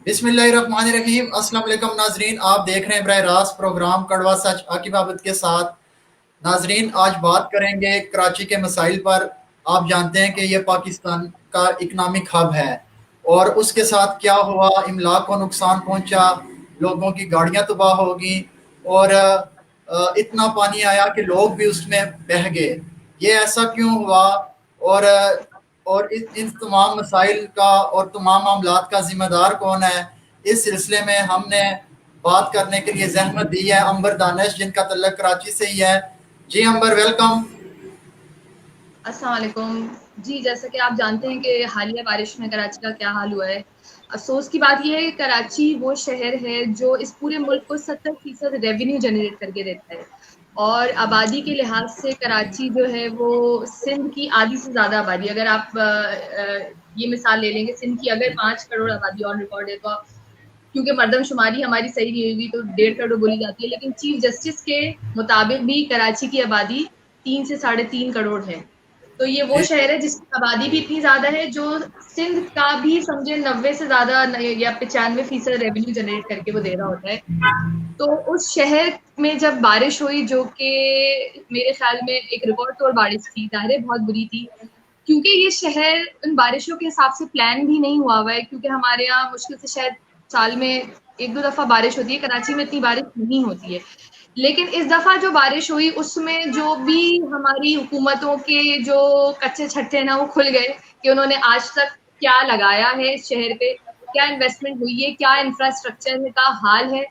बिस्मिल्लाहिर्रहमानिर्रहीम। अस्सलाम वालेकुम नाजरीन, आप देख रहे हैं बरह रास्त प्रोग्राम कड़वा सच आकिब आबिद के साथ। नाजरीन, आज बात करेंगे कराची के मसाइल पर। आप जानते हैं कि ये पाकिस्तान का इकनॉमिक हब है और उसके साथ क्या हुआ, इमलाक को नुकसान पहुंचा, लोगों की गाड़ियां तबाह होगी और इतना पानी आया कि लोग भी उसमें बह गए। ये ऐसा क्यों हुआ? और और इन तमाम मसाइल का और तमाम मामलात का ज़िम्मेदार कौन है? इस सिलसिले में हमने बात करने के लिए जहमत दी है अंबर दानिश, जिनका तल्लक कराची से ही है। जी अंबर, वेलकम। अस्सलाम वालेकुम। जी, जैसा कि आप जानते हैं कि हालिया बारिश में कराची का क्या हाल हुआ है। अफ़सोस की बात ये है कि कराची वो शहर है जो इस पूरे मुल्क को 70% रेवेन्यू जनरेट करके देता है और आबादी के लिहाज से कराची जो है वो सिंध की आधी से ज़्यादा आबादी, अगर आप ये मिसाल ले लेंगे सिंध की, अगर 5 करोड़ आबादी ऑन रिकॉर्ड है तो आप, क्योंकि मरदमशुमारी हमारी सही नहीं हुई तो 1.5 करोड़ बोली जाती है, लेकिन चीफ जस्टिस के मुताबिक भी कराची की आबादी 3 से 3.5 करोड़ है। तो ये वो जी शहर है जिसकी आबादी भी इतनी ज्यादा है जो सिंध का भी समझे 90 से ज्यादा या 95% रेवेन्यू जनरेट करके वो दे रहा होता है। तो उस शहर में जब बारिश हुई, जो कि मेरे ख्याल में एक रिकॉर्ड तोड़ बारिश थी, ज़ाहिर है बहुत बुरी थी, क्योंकि ये शहर उन बारिशों के हिसाब से प्लान भी नहीं हुआ हुआ है, क्योंकि हमारे यहाँ मुश्किल से शायद साल में एक दो दफा बारिश होती है, कराची में इतनी बारिश नहीं होती है। लेकिन इस दफा जो बारिश हुई उसमें जो भी हमारी हुकूमतों के जो कच्चे छट्टे ना वो खुल गए कि उन्होंने आज तक क्या लगाया है इस शहर पे, क्या इन्वेस्टमेंट हुई है, क्या इंफ्रास्ट्रक्चर का हाल है।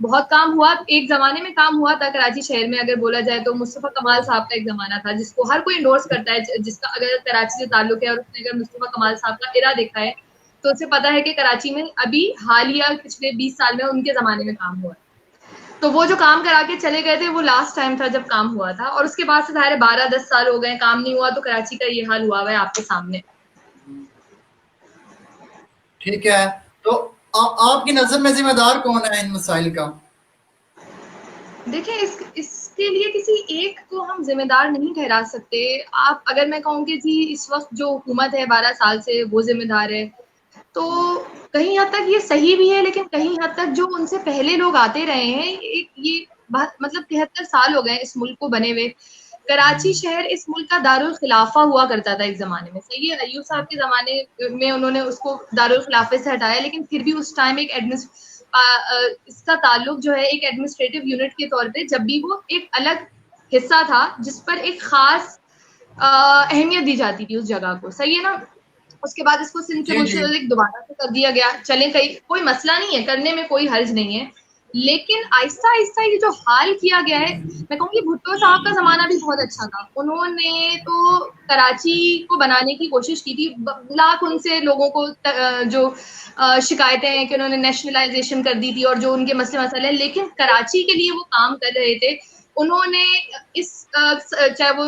बहुत काम हुआ, एक जमाने में काम हुआ था कराची शहर में, अगर बोला जाए तो मुस्तफा कमाल साहब का एक जमाना था जिसको हर कोई इंडोर्स करता है, जिसका अगर कराची से ताल्लुक है और उसने अगर मुस्तफा कमाल साहब का इरा देखा है तो उसे पता है कि कराची में अभी हालिया पिछले 20 साल में उनके जमाने में काम हुआ है। तो वो जो काम करा के चले गए थे वो लास्ट टाइम था जब काम हुआ था, और उसके बाद से सारे 12-10 साल हो गए काम नहीं हुआ, तो कराची का ये हाल हुआ है आपके सामने। ठीक है। तो आपकी नज़र में जिम्मेदार कौन है इन मसाइल का? देखिए, इसके लिए किसी एक को हम जिम्मेदार नहीं ठहरा सकते। आप, अगर मैं कहूँ कि जी इस वक्त जो हुकूमत है 12 साल से वो जिम्मेदार है, तो कहीं हद तक ये सही भी है, लेकिन कहीं हद तक जो उनसे पहले लोग आते रहे हैं, एक ये मतलब 73 साल हो गए इस मुल्क को बने हुए। कराची शहर इस मुल्क का दारुल खिलाफा हुआ करता था एक जमाने में, सही है, अयूब साहब के जमाने में उन्होंने उसको दारुल खिलाफे से हटाया, लेकिन फिर भी उस टाइम एक इसका ताल्लुक जो है एक एडमिनिस्ट्रेटिव यूनिट के तौर पे, जब भी वो एक अलग हिस्सा था जिस पर एक खास अहमियत दी जाती थी उस जगह को, सही है ना। उसके बाद इसको सिंध से जी जी। मुंसलिक दोबारा से कर दिया गया, चले कहीं कोई मसला नहीं है, करने में कोई हर्ज नहीं है, लेकिन आहिस्ता आहिस्ता ये जो हाल किया गया है, मैं कहूँगी भुट्टो साहब का जमाना भी बहुत अच्छा था, उन्होंने तो कराची को बनाने की कोशिश की थी, लाख उनसे लोगों को जो शिकायतें हैं कि उन्होंने नेशनलाइजेशन कर दी थी और जो उनके मसले मसले, लेकिन कराची के लिए वो काम कर रहे थे। उन्होंने इस चाहे वो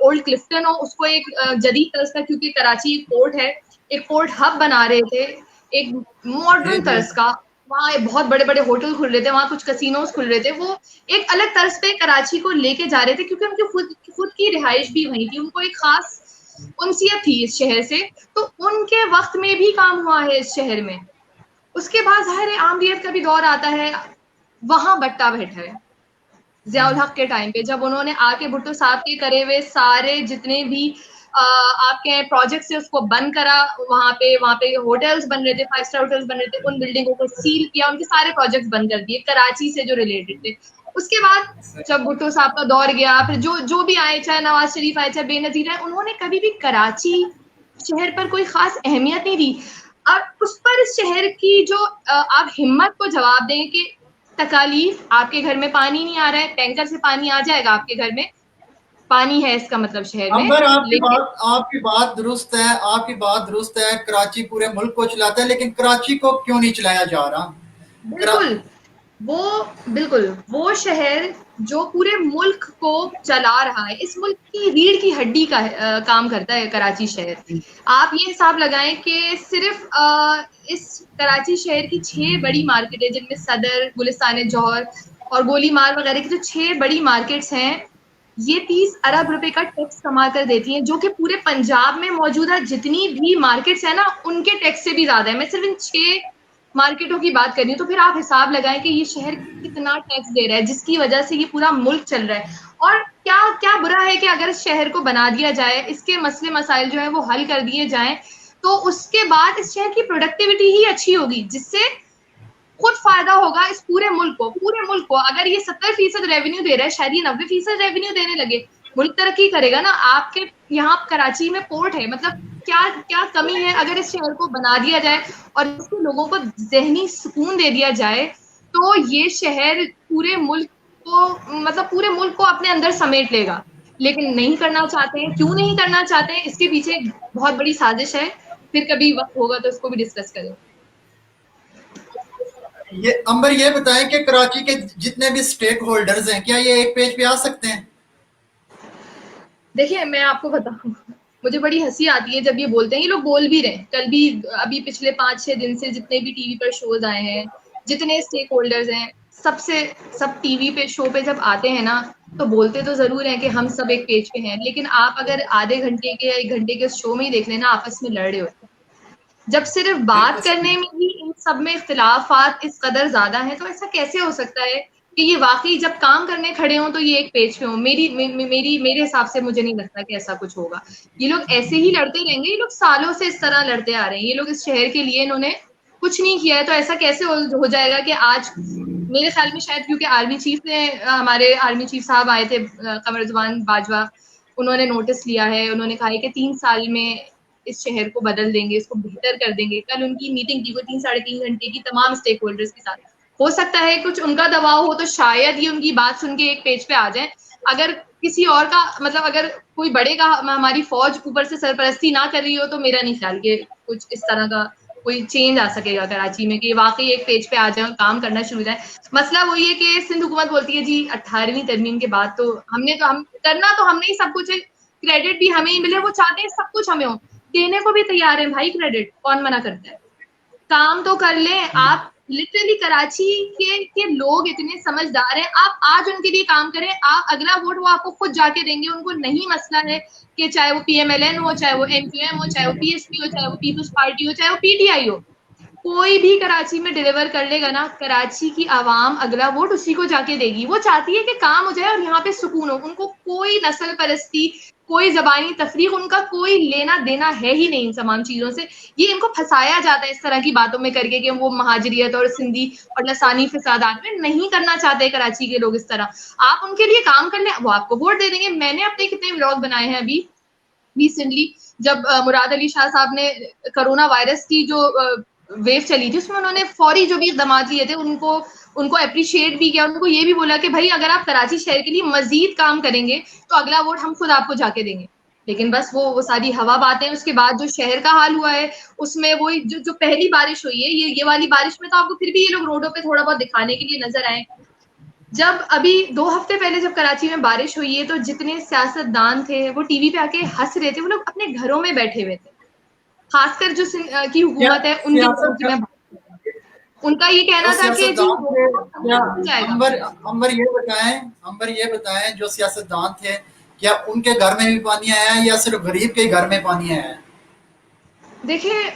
ओल्ड क्लिफ्टन हो उसको एक जदीद तर्ज का, क्योंकि कराची एक पोर्ट है, एक पोर्ट हब बना रहे थे, एक जी मॉडर्न जी। तर्ज का, वहाँ बहुत बड़े बड़े होटल खुल रहे थे, वहाँ कुछ कसिनोज खुल रहे थे, वो एक अलग तर्ज पे कराची को लेके जा रहे थे, क्योंकि उनकी खुद की रिहाइश भी वहीं थी, उनको एक खास उनसियत थी इस शहर से। तो उनके वक्त में भी काम हुआ है इस शहर में। उसके बाद जाहिर है आमदियत का भी दौर आता है, वहां बट्टा बैठा है जियाउल हक के टाइम पे, जब उन्होंने आके भुट्टो साहब के करे हुए सारे जितने भी आपके प्रोजेक्ट्स है उसको बंद करा, वहां पे होटल्स बन रहे थे, 5 स्टार होटल्स बन रहे थे, उन बिल्डिंगों को सील किया, उनके सारे प्रोजेक्ट्स बंद कर दिए कराची से जो रिलेटेड थे। उसके बाद जब भुट्टो साहब का दौर गया, फिर जो जो भी आए, चाहे नवाज शरीफ आए, चाहे बेनजीर आए, उन्होंने कभी भी कराची शहर पर कोई खास अहमियत नहीं दी। और उस पर इस शहर की जो आप हिम्मत को जवाब दें कि तकालीफ, आपके घर में पानी नहीं आ रहा है, टैंकर से पानी आ जाएगा, आपके घर में पानी है इसका मतलब शहर में, अंबर, लेकिन आपकी बात दुरुस्त है, आपकी बात दुरुस्त है। कराची पूरे मुल्क को चलाता है, लेकिन कराची को क्यों नहीं चलाया जा रहा? करा, बिल्कुल वो बिल्कुल वो शहर जो पूरे मुल्क को चला रहा है, इस मुल्क की रीढ़ की हड्डी का काम करता है कराची शहर। आप ये हिसाब लगाएं कि सिर्फ इस कराची शहर की 6 बड़ी मार्केट है, जिनमें सदर, गुलिस्तान जौहर और गोली मार वगैरह की जो 6 बड़ी मार्केट्स हैं, ये 30 अरब रुपए का टैक्स कमा कर देती हैं, जो कि पूरे पंजाब में मौजूदा जितनी भी मार्केट्स है ना उनके टैक्स से भी ज्यादा है। मैं सिर्फ इन 6 मार्केटों की बात करनी है, तो फिर आप हिसाब लगाएं कि ये शहर कितना टैक्स दे रहा है, जिसकी वजह से ये पूरा मुल्क चल रहा है। और क्या क्या बुरा है कि अगर इस शहर को बना दिया जाए, इसके मसले मसाइल जो है वो हल कर दिए जाएं, तो उसके बाद इस शहर की प्रोडक्टिविटी ही अच्छी होगी, जिससे खुद फायदा होगा इस पूरे मुल्क को। पूरे मुल्क को अगर ये 70% रेवेन्यू दे रहा है, शायद ये 90% रेवेन्यू देने लगे, मुल्क तरक्की करेगा ना। आपके यहाँ कराची में पोर्ट है, मतलब क्या क्या कमी है? अगर इस शहर को बना दिया जाए और इसके लोगों को जहनी सुकून दे दिया जाए, तो ये शहर पूरे मुल्क को, मतलब पूरे मुल्क को अपने अंदर समेट लेगा। लेकिन नहीं करना चाहते हैं। क्यों नहीं करना चाहते हैं? इसके पीछे एक बहुत बड़ी साजिश है। फिर कभी वक्त होगा तो इसको भी डिस्कस करें। ये अंबर ये बताएं कि कराची के जितने भी स्टेक होल्डर्स हैं, क्या ये एक पेज पे आ सकते हैं? देखिए, मैं आपको बताऊं, मुझे बड़ी हंसी आती है जब ये बोलते हैं। ये लोग बोल भी रहे हैं, कल भी, अभी पिछले 5-6 दिन से जितने भी टीवी पर शोज आए हैं, जितने स्टेक होल्डर्स हैं, सब टीवी पे शो पे जब आते हैं ना, तो बोलते तो जरूर हैं कि हम सब एक पेज पे हैं, लेकिन आप अगर आधे घंटे के या 1 घंटे के शो में ही देख लेना, आपस में लड़ रहे होते हैं। जब सिर्फ बात बिल्कुल करने सही। में ही इन सब में इख्तिलाफात इस कदर ज्यादा है, तो ऐसा कैसे हो सकता है कि ये वाकई जब काम करने खड़े हों तो ये एक पेज पे हों? मेरे हिसाब से मुझे नहीं लगता कि ऐसा कुछ होगा। ये लोग ऐसे ही लड़ते रहेंगे। ये लोग सालों से इस तरह लड़ते आ रहे हैं। ये लोग इस शहर के लिए इन्होंने कुछ नहीं किया है, तो ऐसा कैसे हो जाएगा कि आज, मेरे ख्याल में शायद क्योंकि आर्मी चीफ ने, हमारे आर्मी चीफ साहब आए थे, कमर जवान बाजवा, उन्होंने नोटिस लिया है। उन्होंने कहा है कि 3 साल में इस शहर को बदल देंगे, इसको बेहतर कर देंगे। कल उनकी मीटिंग थी, वो 3-3.5 घंटे की, तमाम स्टेक होल्डर्स के साथ। हो सकता है कुछ उनका दबाव हो, तो शायद ये उनकी बात सुन के एक पेज पे आ जाए। अगर किसी और का, मतलब अगर कोई बड़े का, हमारी फौज ऊपर से सरपरस्ती ना कर रही हो, तो मेरा नहीं ख्याल कि कुछ इस तरह का कोई चेंज आ सकेगा कराची में, कि वाकई एक पेज पे आ जाए और काम करना शुरू हो जाए। मसला वही है कि सिंध हुकूमत बोलती है जी 18वीं तरमीम के बाद तो हम करना, तो हमने ही सब कुछ है, क्रेडिट भी हमें ही मिले। वो चाहते हैं सब कुछ हमें हो, देने को भी तैयार है भाई क्रेडिट, कौन मना करता है? काम तो कर लें आप। लिटरली कराची के लोग इतने समझदार हैं, आप आज उनके लिए काम करें, आप अगला वोट वो आपको खुद जाके देंगे। उनको नहीं मसला है कि चाहे वो PMLN हो, चाहे वो MQM हो, चाहे वो PSP हो, चाहे वो पीपल्स पार्टी हो, चाहे वो PTI हो, कोई भी कराची में डिलीवर कर लेगा ना, कराची की आवाम अगला वोट उसी को जाके देगी। वो चाहती है कि काम हो जाए और यहाँ पे सुकून हो। उनको कोई नस्ल परस्ती, कोई जबानी तफरीक, उनका कोई लेना देना है ही नहीं इन तमाम चीजों से। ये इनको फंसाया जाता है इस तरह की बातों में करके कि वो महाजरियत और सिंधी और लसानी फसादात में नहीं करना चाहते कराची के लोग इस तरह। आप उनके लिए काम कर लें, वो आपको वोट दे देंगे। मैंने अपने कितने व्लॉग बनाए हैं अभी रिसेंटली, जब मुराद अली शाह साहब ने कोरोना वायरस की जो वेव चली थी, उसमें उन्होंने फौरी जो भी इकदाम लिए थे, उनको अप्रिशिएट भी किया। उनको ये भी बोला कि भाई अगर आप कराची शहर के लिए मजीद काम करेंगे तो अगला वोट हम खुद आपको जाके देंगे। लेकिन बस वो सारी हवा बातें। उसके बाद जो शहर का हाल हुआ है, उसमें वही जो पहली बारिश हुई है, ये वाली बारिश में तो आपको फिर भी ये लोग रोडों पे थोड़ा बहुत दिखाने के लिए नजर आए। जब अभी 2 हफ्ते पहले जब कराची में बारिश हुई है, तो जितने सियासतदान थे वो टीवी पे आके हंस रहे थे। वो लोग अपने घरों में बैठे हुए थे, खासकर जो की क्या हुकूमत है उनके बारे सियासत में मैं बात कर रही हूँ। उनका ये जो कहना था कि जी सियासतदान थे, क्या जाएगा। अंबर अंबर ये बताएं, जो सियासतदान थे, क्या उनके घर में भी पानी आया है या सिर्फ गरीब के घर में पानी आया है? देखिए,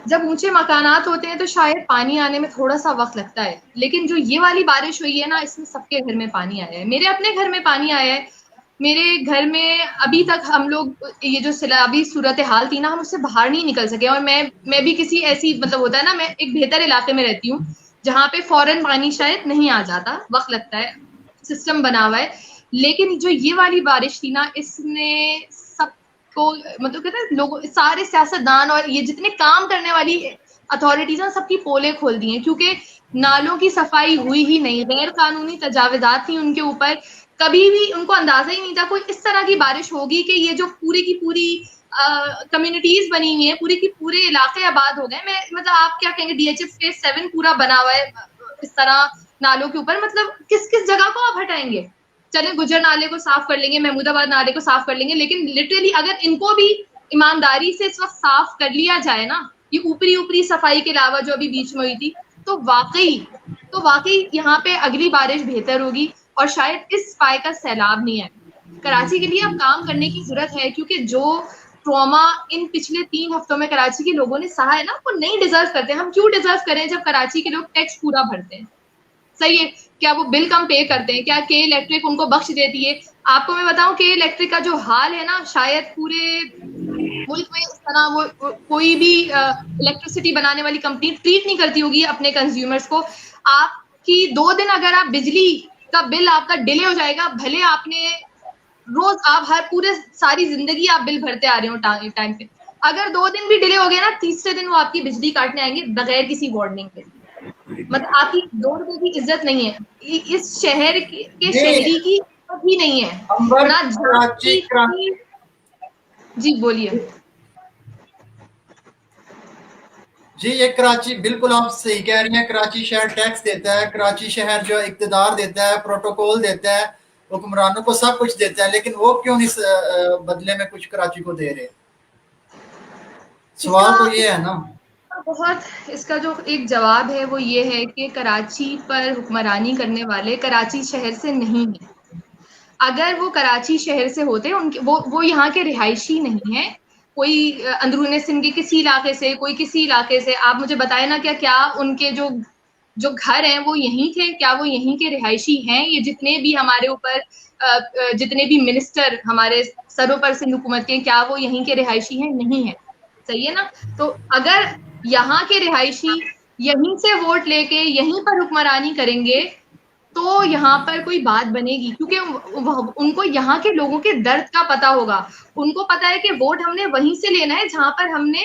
जब ऊंचे मकानात होते हैं तो शायद पानी आने में थोड़ा सा वक्त लगता है, लेकिन जो ये वाली बारिश हुई है ना, इसमें सबके घर में पानी आया है। मेरे अपने घर में पानी आया है। मेरे घर में अभी तक हम लोग, ये जो सैलाबी सूरत हाल थी ना, हम उससे बाहर नहीं निकल सके। और मैं भी किसी ऐसी, मतलब होता है ना, मैं एक बेहतर इलाके में रहती हूँ जहाँ पे फौरन पानी शायद नहीं आ जाता, वक्त लगता है, सिस्टम बना हुआ है। लेकिन जो ये वाली बारिश थी ना, इसने सबको, मतलब कहते हैं लोगों, सारे सियासतदान और ये जितने काम करने वाली अथॉरिटीज हैं, सबकी पोलें खोल दी हैं। क्योंकि नालों की सफाई हुई ही नहीं, गैर कानूनी तजाविजात थी उनके ऊपर। कभी भी उनको अंदाजा ही नहीं था कोई इस तरह की बारिश होगी कि ये जो पूरी की पूरी कम्युनिटीज बनी हुई है, पूरी की पूरे इलाके आबाद हो गए। मैं, मतलब आप क्या कहेंगे, DHF फेज 7 पूरा बना हुआ है इस तरह नालों के ऊपर। मतलब किस किस जगह को आप हटाएंगे? चले गुजर नाले को साफ कर लेंगे, महमूदाबाद नाले को साफ कर लेंगे, लेकिन लिटरली अगर इनको भी ईमानदारी से इस वक्त साफ कर लिया जाए ना, ये ऊपरी ऊपरी सफाई के अलावा जो अभी बीच में हुई थी, तो वाकई यहाँ पे अगली बारिश बेहतर होगी और शायद इस पाए का सैलाब नहीं है। कराची के लिए अब काम करने की जरूरत है, क्योंकि जो ट्रॉमा इन पिछले 3 हफ्तों में कराची के लोगों ने सहा है ना, वो नहीं डिजर्व करते। हम क्यों डिजर्व करें जब कराची के लोग टैक्स पूरा भरते हैं? सही है, क्या वो बिल कम पे करते हैं? क्या के इलेक्ट्रिक उनको बख्श देती है? आपको मैं बताऊं, के इलेक्ट्रिक का जो हाल है ना, शायद पूरे मुल्क में इस तरह वो कोई भी इलेक्ट्रिसिटी बनाने वाली कंपनी ट्रीट नहीं करती होगी अपने कंज्यूमर्स को। आपकी 2 दिन अगर आप बिजली का बिल आपका डिले हो जाएगा, भले आपने रोज आप हर पूरे सारी जिंदगी आप बिल भरते आ रहे हो टाइम पे, अगर 2 दिन भी डिले हो गया ना, तीसरे दिन वो आपकी बिजली काटने आएंगे बगैर किसी वार्निंग के। मतलब आपकी 2 रुपए की इज्जत नहीं है इस शहर के शहरी की, ही नहीं है अंबर ना कराची की। जी बोलिए। जी, ये कराची, बिल्कुल आप सही कह रही हैं। कराची शहर टैक्स देता है, कराची शहर जो इक़्तिदार देता है, प्रोटोकॉल देता है, हुक्मरानों को सब कुछ देता है, लेकिन वो क्यों इस बदले में कुछ कराची को दे रहे? सवाल तो ये है ना। बहुत इसका जो एक जवाब है वो ये है कि कराची पर हुक्मरानी करने वाले कराची शहर से नहीं है। अगर वो कराची शहर से होते, उनके वो यहाँ के रिहायशी नहीं है, कोई अंदरूनी सिंध के किसी इलाके से, कोई किसी इलाके से, आप मुझे बताए ना, क्या उनके जो जो घर हैं वो यहीं थे? क्या वो यहीं के रिहायशी हैं? ये जितने भी हमारे ऊपर जितने भी मिनिस्टर हमारे सरों पर सिंध हुकूमत के, क्या वो यहीं के रिहायशी हैं? नहीं है। सही है ना? तो अगर यहाँ के रिहायशी यहीं से वोट लेके यहीं पर हुक्मरानी करेंगे तो यहाँ पर कोई बात बनेगी, क्योंकि उनको यहाँ के लोगों के दर्द का पता होगा। उनको पता है कि वोट हमने वहीं से लेना है जहां पर हमने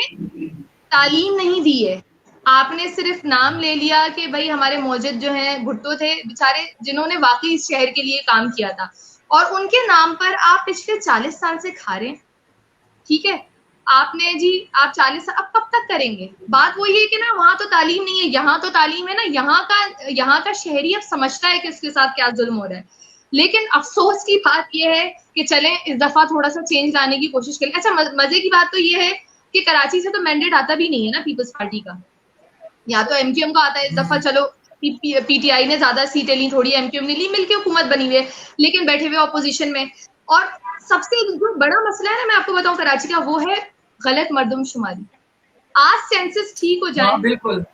तालीम नहीं दी है। आपने सिर्फ नाम ले लिया कि भाई हमारे मौजूद जो हैं भुट्टो थे बेचारे, जिन्होंने वाकई इस शहर के लिए काम किया था, और उनके नाम पर आप पिछले 40 साल से खा रहे हैं। ठीक है, आपने जी आप 40 साल अब कब तक करेंगे? बात वही है कि ना, वहां तो तालीम नहीं है, यहाँ तो तालीम है ना। यहाँ का शहरी अब समझता है कि उसके साथ क्या जुल्म हो रहा है। लेकिन अफसोस की बात यह है कि चलें इस दफा थोड़ा सा चेंज लाने की कोशिश करें। अच्छा, मजे की बात तो ये है कि कराची से तो मैंडेट आता भी नहीं है ना पीपल्स पार्टी का, या तो एमक्यूएम का आता है। इस दफा चलो पीटीआई ने ज्यादा सीटें ली, थोड़ी एमक्यूएम ने ली, मिलकर हुकूमत बनी हुई है, लेकिन बैठे हुए ऑपोजिशन में। और सबसे जो बड़ा मसला है ना, मैं आपको बताऊं कराची का, वो है गलत मर्दमशुमारी। आज सेंसस ठीक हो जाए, बिल्कुल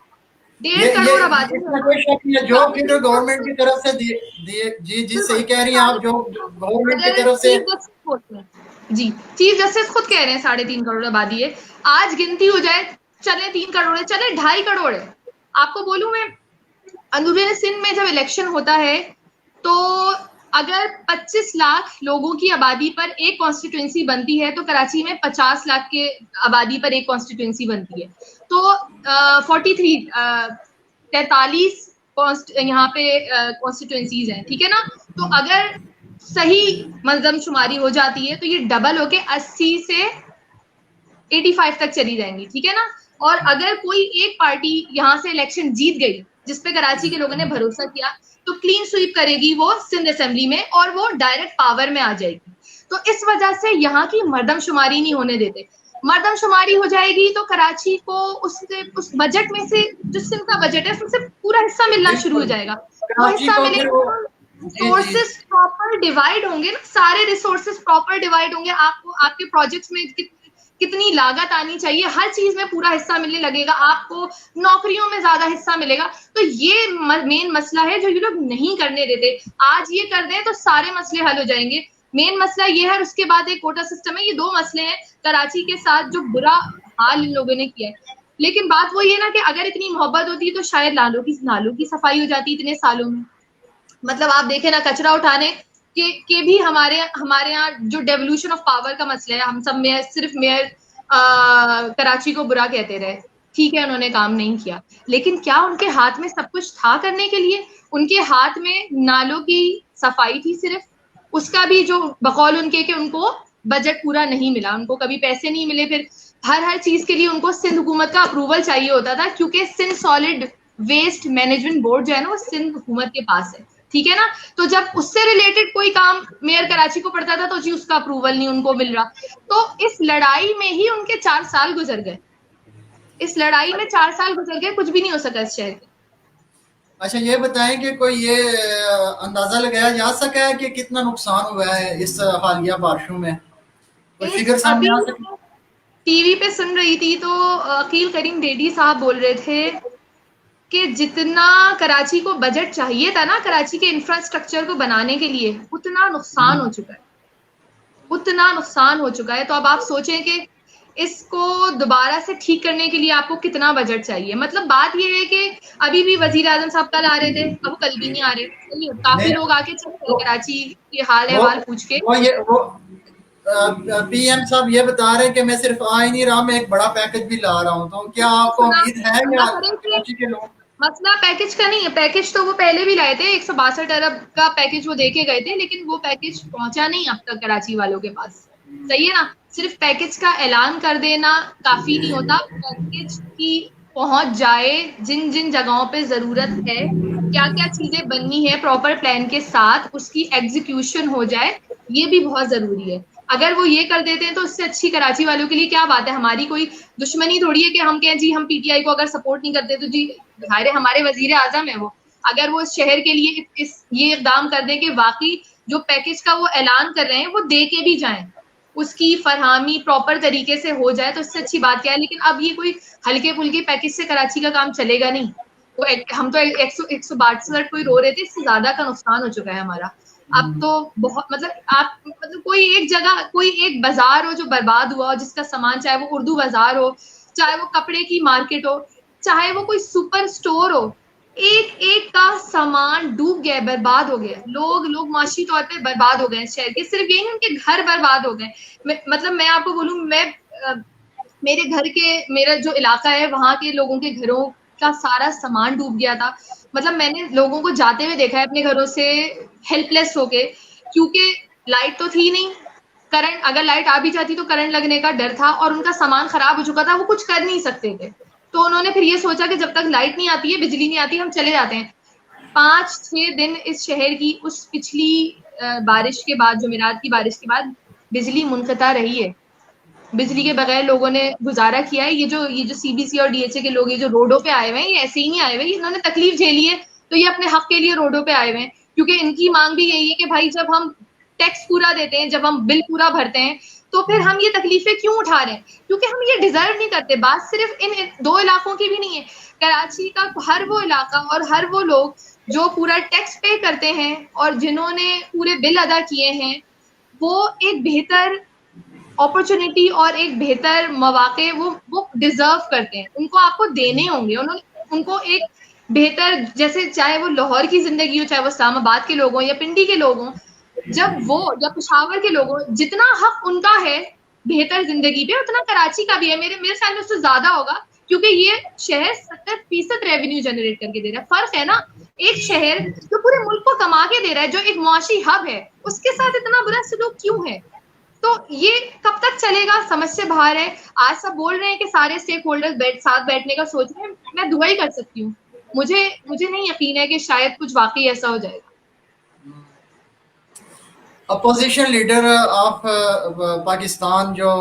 1.5 करोड़ आबादी, इसमें कोई शक नहीं है। जो फिर गवर्नमेंट की तरफ से दिए, जी जी सही कह रही हैं आप, जो गवर्नमेंट की तरफ से। जी चीफ जस्टिस खुद कह रहे हैं 3.5 करोड़ आबादी है। आज गिनती हो जाए, चले 3 करोड़ है, चले 2.5 करोड़ है। आपको बोलूं मैं, अंदरूनी सिंध में जब इलेक्शन होता है तो अगर 25 लाख लोगों की आबादी पर एक कॉन्स्टिट्यूंसी बनती है, तो कराची में 50 लाख के आबादी पर एक कॉन्स्टिट्यूंसी बनती है। तो 43 यहाँ पे कॉन्स्टिट्यूंसीज हैं, ठीक है ना? तो अगर सही मर्दमशुमारी हो जाती है तो ये डबल होके 80 से 85 तक चली जाएंगी, ठीक है ना? और अगर कोई एक पार्टी यहाँ से इलेक्शन जीत गई, जिसपे कराची के लोगों ने भरोसा किया, तो क्लीन स्वीप करेगी वो सिंध असेंबली में और वो डायरेक्ट पावर में आ जाएगी। तो इस वजह से यहाँ की मर्दमशुमारी नहीं होने देते। मर्दमशुमारी हो जाएगी तो कराची को उस बजट में से, जो सिंध का बजट है, उससे पूरा हिस्सा मिलना शुरू हो जाएगा। वो हिस्सा मिलेगा, रिसोर्सेस प्रॉपर डिवाइड होंगे ना, सारे रिसोर्सेस प्रॉपर डिवाइड होंगे। आपको आपके प्रोजेक्ट्स में कितनी लागत आनी चाहिए, हर चीज में पूरा हिस्सा मिलने लगेगा, आपको नौकरियों में ज्यादा हिस्सा मिलेगा। तो ये मेन मसला है जो ये लोग नहीं करने देते। आज ये कर दें तो सारे मसले हल हो जाएंगे। मेन मसला ये है, और उसके बाद एक कोटा सिस्टम है। ये 2 मसले हैं कराची के साथ जो बुरा हाल इन लोगों ने किया है। लेकिन बात वो ये ना कि अगर इतनी मोहब्बत होती तो शायद नालों की सफाई हो जाती इतने सालों में। मतलब आप देखें ना, कचरा उठाने के भी हमारे यहाँ जो डेवोल्यूशन ऑफ पावर का मसला है, हम सब सिर्फ मेयर कराची को बुरा कहते रहे, ठीक है उन्होंने काम नहीं किया, लेकिन क्या उनके हाथ में सब कुछ था करने के लिए? उनके हाथ में नालों की सफाई थी सिर्फ, उसका भी जो बकौल उनके कि उनको बजट पूरा नहीं मिला, उनको कभी पैसे नहीं मिले। फिर हर चीज के लिए उनको सिंध हुकूमत का अप्रूवल चाहिए होता था, क्योंकि Sindh solid waste management board जो है ना, वो सिंध हुकूमत के पास है, ठीक है ना? तो जब उससे रिलेटेड कोई काम मेयर कराची को पड़ता था तो जी उसका अप्रूवल नहीं उनको मिल रहा। तो इस लड़ाई में ही उनके 4 साल गुजर गए, इस लड़ाई में 4 साल गुजर गए, कुछ भी नहीं हो सका इस शहर के। अच्छा, ये बताएं कि कोई ये अंदाजा लगाया जा सका है कि कितना नुकसान हुआ है इस हालिया बारिशों में? कोई फिगर सामने आ सके? टीवी पे सुन रही थी तो अकील करीम डेडी साहब बोल रहे थे कि जितना कराची को बजट चाहिए था ना कराची के इंफ्रास्ट्रक्चर को बनाने के लिए, उतना नुकसान हो चुका है, उतना नुकसान हो चुका है। तो अब आप सोचें कि इसको दोबारा से ठीक करने के लिए आपको कितना बजट चाहिए। मतलब बात ये है कि अभी भी वजीर आजम साहब कल आ रहे थे, अब वो कल भी नहीं आ रहे, काफी नहीं, लोग आके चले गए कराची के हाल वो अहवाल पूछ के। वो पीएम साहब ये बता रहे हैं कि मैं सिर्फ आ ही नहीं रहा, मैं एक बड़ा पैकेज भी ला रहा हूँ। तो क्या आपको सुना उम्मीद है सुनना क्या करें कराची के लोग? मसला पैकेज का नहीं है, पैकेज तो वो पहले भी लाए थे, 162 अरब का पैकेज वो देके गए थे, लेकिन वो पैकेज पहुंचा नहीं अब तक कराची वालों के पास। सही है ना, सिर्फ पैकेज का ऐलान कर देना काफी नहीं होता, पैकेज की पहुंच जाए, जिन जिन जगहों पे जरूरत है, क्या क्या चीजें बननी है प्रॉपर प्लान के साथ, उसकी एग्जीक्यूशन हो जाए, ये भी बहुत जरूरी है। अगर वो ये कर देते हैं तो उससे अच्छी कराची वालों के लिए क्या बात है। हमारी कोई दुश्मनी थोड़ी है कि हम कहें जी हम पीटीआई को अगर सपोर्ट नहीं करते तो जी हमारे वजीर आजम है वो, अगर वो शहर के लिए ये इकदाम कर दें कि वाकई जो पैकेज का वो ऐलान कर रहे हैं वो दे के भी जाएं, उसकी फरहामी प्रॉपर तरीके से हो जाए, तो उससे अच्छी बात क्या है। लेकिन अब ये कोई हल्के फुल्के पैकेज से कराची का काम चलेगा नहीं। वो हम तो 162 कोई रो रहे थे, इससे ज्यादा का नुकसान हो चुका है हमारा। अब तो बहुत मतलब आप मतलब कोई एक जगह कोई एक बाजार हो जो बर्बाद हुआ हो, जिसका सामान चाहे वो उर्दू बाजार हो, चाहे वो कपड़े की मार्केट हो, चाहे वो कोई सुपर स्टोर हो, एक एक का सामान डूब गया, बर्बाद हो गया। लोग माशी तौर पे बर्बाद हो गए शहर के। सिर्फ यही उनके घर बर्बाद हो गए। मतलब मैं आपको बोलूं, मेरे घर के मेरा जो इलाका है वहां के लोगों के घरों का सारा सामान डूब गया था। मतलब मैंने लोगों को जाते हुए देखा है अपने घरों से हेल्पलेस होके, क्योंकि लाइट तो थी नहीं, करंट अगर लाइट आ भी जाती तो करंट लगने का डर था, और उनका सामान खराब हो चुका था, वो कुछ कर नहीं सकते थे। तो उन्होंने फिर ये सोचा कि जब तक लाइट नहीं आती है, बिजली नहीं आती, हम चले जाते हैं। 5-6 दिन इस शहर की उस पिछली बारिश के बाद, जुमेरात की बारिश के बाद बिजली मुनक़ता रही है। बिजली के बगैर लोगों ने गुजारा किया है। ये जो सीबीसी और डीएचए के लोग ये जो रोडों पे आए हुए हैं, ये ऐसे ही नहीं आए हुए, इन्होंने तकलीफ झेली है, तो ये अपने हक के लिए रोडों पे आए हुए हैं। क्योंकि इनकी मांग भी यही है कि भाई जब हम टैक्स पूरा देते हैं, जब हम बिल पूरा भरते हैं, तो फिर हम ये तकलीफें क्यों उठा रहे हैं, क्योंकि हम ये डिजर्व नहीं करते। बात सिर्फ इन दो इलाकों की भी नहीं है, कराची का हर वो इलाका और हर वो लोग जो पूरा टैक्स पे करते हैं और जिन्होंने पूरे बिल अदा किए हैं, वो एक बेहतर अपॉर्चुनिटी और एक बेहतर मौके वो डिजर्व करते हैं। उनको आपको देने होंगे, उनको एक बेहतर, जैसे चाहे वो लाहौर की जिंदगी हो, चाहे वो इस्लामाबाद के लोग हों या पिंडी के लोग हों, जब वो या पेशावर के लोग हों, जितना हक उनका है बेहतर जिंदगी पे, उतना कराची का भी है। मेरे ख्याल में उससे ज्यादा होगा, क्योंकि ये शहर 70% रेवेन्यू जनरेट करके दे रहा है। फर्क है ना, एक शहर जो पूरे मुल्क को कमा के दे रहा है, जो एक मुआशी हब है, उसके साथ इतना बुरा सलूक क्यों है। तो ये कब तक चलेगा, समझ से बाहर है। आज सब बोल रहे हैं कि सारे स्टेक होल्डर्स साथ बैठने का सोच रहे हैं, मैं दुआ ही कर सकती हूँ। मुझे नहीं यकीन है कि शायद कुछ वाकई ऐसा हो जाएगा। अपोजिशन लीडर ऑफ पाकिस्तान जो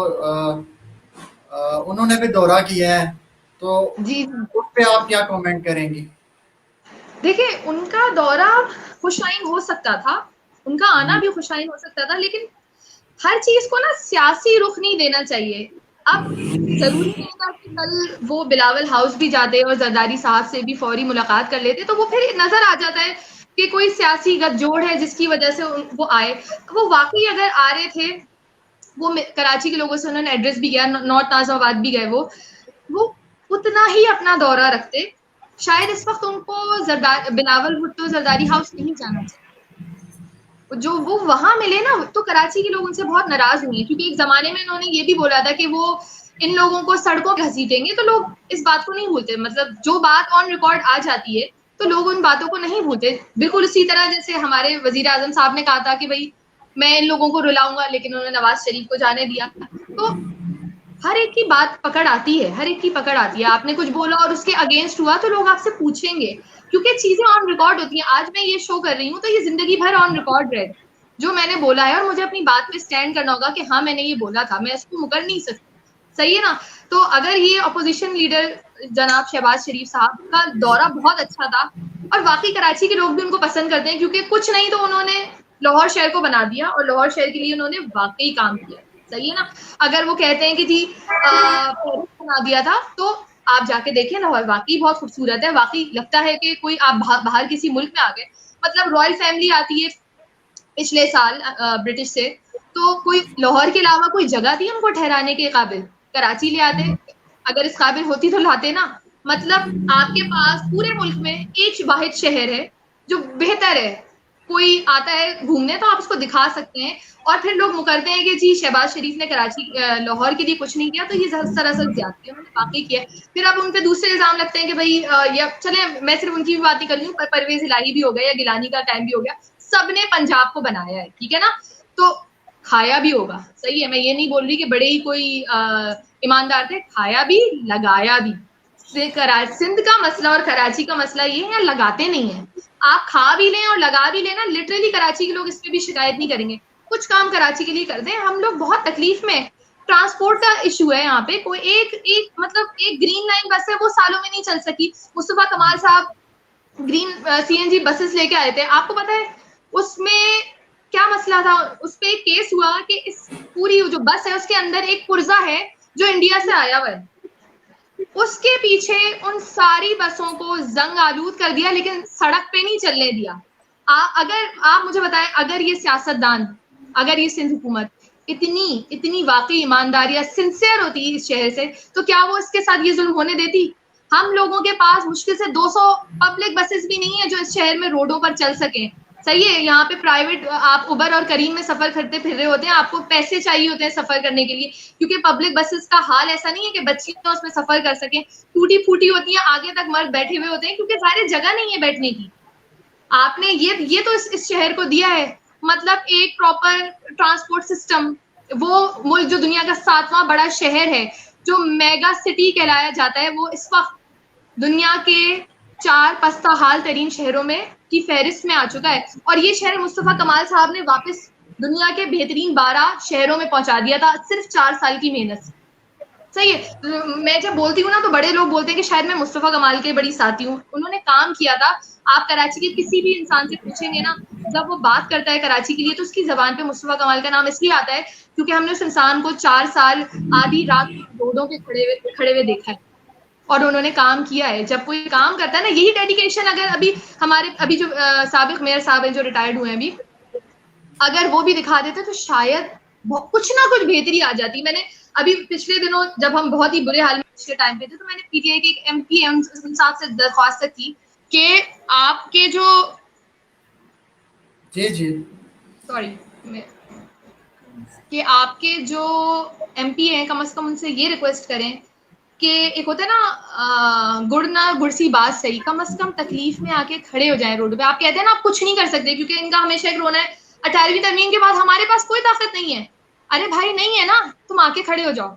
उन्होंने भी दौरा किया है, तो जी उस पे आप क्या कमेंट करेंगी? देखिए, उनका दौरा खुशाइन हो सकता था, उनका आना भी खुशाइन हो सकता था, लेकिन हर चीज को ना सियासी रुख नहीं देना चाहिए। अब जरूरी नहीं था कि कल वो बिलावल हाउस भी जाते और जरदारी साहब से भी फौरी मुलाकात कर लेते, तो वो फिर नजर आ जाता है कि कोई सियासी गठजोड़ है जिसकी वजह से वो आए। वो वाकई अगर आ रहे थे, वो कराची के लोगों से उन्होंने एड्रेस भी किया, नॉर्थ नाजिमाबाद भी गए, वो उतना ही अपना दौरा रखते। शायद इस वक्त उनको बिलावल भुट्टो जरदारी हाउस नहीं जाना चाहिए। जो वो वहां मिले ना, तो कराची के लोग उनसे बहुत नाराज हुए, क्योंकि एक जमाने में उन्होंने ये भी बोला था कि वो इन लोगों को सड़कों पे घसीटेंगे। तो लोग इस बात को नहीं भूलते, मतलब जो बात ऑन रिकॉर्ड आ जाती है तो लोग उन बातों को नहीं भूलते। बिल्कुल उसी तरह जैसे हमारे वजीर आजम साहब ने कहा था कि भाई मैं इन लोगों को रुलाऊंगा, लेकिन उन्होंने नवाज शरीफ को जाने दिया। तो हर एक की बात पकड़ आती है, हर एक की पकड़ आती है। आपने कुछ बोला और उसके अगेंस्ट हुआ तो लोग आपसे पूछेंगे, क्योंकि चीजें ऑन रिकॉर्ड होती हैं। आज मैं ये शो कर रही हूँ तो ये जिंदगी भर ऑन रिकॉर्ड रहे जो मैंने बोला है, और मुझे अपनी बात पे स्टैंड करना होगा कि हाँ मैंने ये बोला था, मैं इसको मुकर नहीं सकती। सही है ना। तो अगर ये अपोजिशन लीडर जनाब शहबाज शरीफ साहब का दौरा बहुत अच्छा था, और वाकई कराची के लोग भी उनको पसंद करते हैं, क्योंकि कुछ नहीं तो उन्होंने लाहौर शहर को बना दिया, और लाहौर शहर के लिए उन्होंने वाकई काम किया। सही है ना। अगर वो कहते हैं कि जी पेरिस बना दिया था, तो आप जाके देखें लाहौर वाकई बहुत खूबसूरत है, वाकई लगता है कि कोई आप बाहर किसी मुल्क में आ गए। मतलब रॉयल फैमिली आती है पिछले साल ब्रिटिश से, तो कोई लाहौर के अलावा कोई जगह थी उनको ठहराने के काबिल, कराची ले आते, अगर इस काबिल होती तो लाते ना। मतलब आपके पास पूरे मुल्क में एक वाहिद शहर है जो बेहतर है, कोई आता है घूमने तो आप उसको दिखा सकते हैं, और फिर लोग मुकरते हैं कि जी शहबाज शरीफ ने कराची लाहौर के लिए कुछ नहीं किया, तो ये सरासर ज्यादती उन्होंने वाकई किया है। फिर अब उन पे दूसरे इल्जाम लगते हैं कि भाई या चले मैं सिर्फ उनकी भी बात नहीं कर रही हूँ, परवेज इलाही भी हो गया या गिलानी का टाइम भी हो गया, सबने पंजाब को बनाया है, ठीक है ना। तो खाया भी होगा, सही है, मैं ये नहीं बोल रही कि बड़े ही कोई ईमानदार थे, खाया भी लगाया भी। सिंध का मसला और कराची का मसला ये है, लगाते नहीं है। आप खा भी लें और लगा भी लेना, लिटरली कराची के लोग इस पे भी शिकायत नहीं करेंगे। कुछ काम कराची के लिए कर दें, हम लोग बहुत तकलीफ में। ट्रांसपोर्ट का इशू है यहाँ पे, कोई एक मतलब एक ग्रीन लाइन बस है, वो सालों में नहीं चल सकी। मुस्तफा कमाल साहब ग्रीन सीएनजी बसेस लेके आए थे, आपको पता है उसमें क्या मसला था। उस पे एक केस हुआ कि इस पूरी जो बस है उसके अंदर एक पुर्जा है जो इंडिया से आया हुआ है, उसके पीछे उन सारी बसों को जंग आलूद कर दिया, लेकिन सड़क पे नहीं चलने दिया। अगर आप मुझे बताएं, अगर ये सियासतदान, अगर ये सिंध हुकूमत इतनी वाकई ईमानदारी या सिंसियर होती इस शहर से, तो क्या वो इसके साथ ये जुल्म होने देती। हम लोगों के पास मुश्किल से 200 पब्लिक बसेस भी नहीं है जो इस शहर में रोडों पर चल सके, सही है। यहाँ पे प्राइवेट आप उबर और करीम में सफर करते फिर रहे होते हैं, आपको पैसे चाहिए होते हैं सफर करने के लिए, क्योंकि पब्लिक बसेस का हाल ऐसा नहीं है कि बच्चियां उसमें सफर कर सकें, टूटी फूटी होती है, आगे तक मर्द बैठे हुए होते हैं, क्योंकि सारे जगह नहीं है बैठने की। आपने ये तो इस शहर को दिया है, मतलब एक प्रॉपर ट्रांसपोर्ट सिस्टम। वो मुल्क जो दुनिया का 7वां बड़ा शहर है, जो मेगा सिटी कहलाया जाता है, वो इस वक्त दुनिया के 4 पस्ता हाल तरीन शहरों में की फहरिस्त में आ चुका है। और ये शहर मुस्तफा कमाल साहब ने वापस दुनिया के बेहतरीन 12 शहरों में पहुंचा दिया था, सिर्फ 4 साल की मेहनत से, सही है। मैं जब बोलती हूँ ना, तो बड़े लोग बोलते हैं कि शायद मैं मुस्तफा कमाल के बड़ी साथी हूँ, उन्होंने काम किया था। आप कराची के किसी भी इंसान से पूछेंगे ना, जब वो बात करता है कराची के लिए, तो उसकी जबान पे मुस्तफा कमाल का नाम इसलिए आता है क्योंकि हमने उस इंसान को 4 साल आधी रात रोडों पे खड़े हुए देखा है, और उन्होंने काम किया है। जब कोई काम करता है ना, यही डेडिकेशन, अगर अभी जो साबिक मेयर साहब हैं जो रिटायर्ड हुए हैं अभी, अगर वो भी दिखा देते तो शायद कुछ ना कुछ बेहतरी आ जाती। मैंने अभी पिछले दिनों, जब हम बहुत ही बुरे हाल में पिछले टाइम पे थे, तो मैंने पीटीआई के एक एमपी साहब से दरख्वास्त की कि आपके जो जी सॉरी कि आपके जो एमपी हैं, कम से कम उनसे ये रिक्वेस्ट करें कि एक होता है ना गुड़ ना गुड़सी बात सही, कम से कम तकलीफ में आके खड़े हो जाएं रोड पे। आप कहते हैं ना आप कुछ नहीं कर सकते, क्योंकि इनका हमेशा एक रोना है 18वीं तरमीम के बाद हमारे पास कोई ताकत नहीं है। अरे भाई नहीं है ना, तुम आके खड़े हो जाओ,